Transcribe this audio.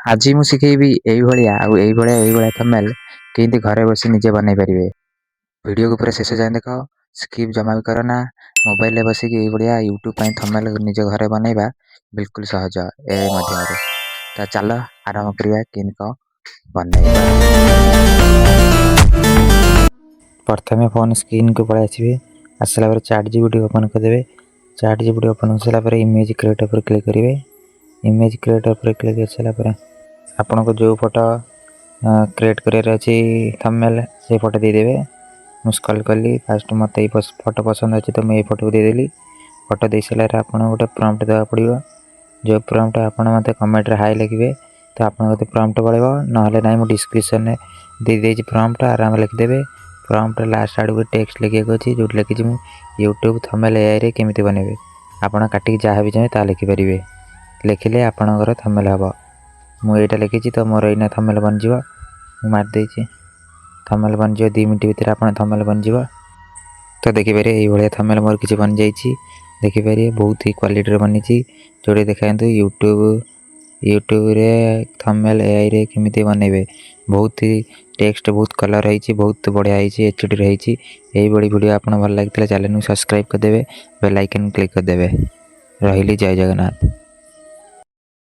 आज ମୁଁ ଶିଖେଇବି ଏଇଭଳିଆ थंबनेल केମିତି घरे बसी निजे बनै परिबे। वीडियो को पूरा शेष जाए देख, स्किप जमा भी करना। मोबाइल रे बसिक एइभलिया यूट्यूब पे थंबनेल निजे घरे बनैबा बिल्कुल सहज एआई माध्यम। तो चलो आरंभ करिया केମିତି कौन बनैबा। प्रथमे फोन स्क्रीन को पळै आसीबे। आसला पर चैट जीपीटी ओपन कर देबे। चैट जीपीटी ओपन हो साला पर इमेज क्रिएटर पर क्लिक करिवे। इमेज क्रिएटर पर क्लिक कर साला पर आपन को जो फोटो क्रिएट करियर अछि थंबनेल से फोटो दे देबे। मु स्क्रॉल करली फास्ट मते फोटो पसंद अछि तो मैं ए फोटो दे देली। फोटो दे साला रे आपन गोटे प्रॉम्प्ट देबा पड़िबो। जो प्रॉम्प्ट आपन मते कमेंट रे हाई लिखिबे तो आपन गोटे प्रॉम्प्ट पळेबो। नहले नाही मु डिस्क्रिप्शन में दे देछि प्रॉम्प्ट आराम लिख देबे। प्रॉम्प्ट लास्ट आड़ को टेक्स्ट लिखे अछि जो लिखि छि मु यूट्यूब थंबनेल एआई रे केमिति बनेबे। आपन काटी जहा भी चाहे ता लिखि परिबे। लिखिले आपनकर थंबनेल हबो। मु एटा लिखि छि तो मोर एना थंबनेल बन जिवो। मु मार दे छि थंबनेल बन जिवो 2 मिनिट भीतर आपन थंबनेल बन जिवो। तो देखि पारे एई भलिया थंबनेल मोर किछि बन जाई छि। देखि पारे बहुत ही क्वालिटी रे बनि छि। जोडे देखायंतु यूट्यूब रे थंबनेल एआई रे केमिति बनेबे। बहुत ही टेक्स्ट बहुत कलर है छि, बहुत बढ़िया है छि, एचडी रे है छि। एई बड़ी वीडियो आपन भल लागितले चैनल को सब्सक्राइब कर देबे, बेल आइकन क्लिक कर देबे। रहिली जय जगन्नाथ।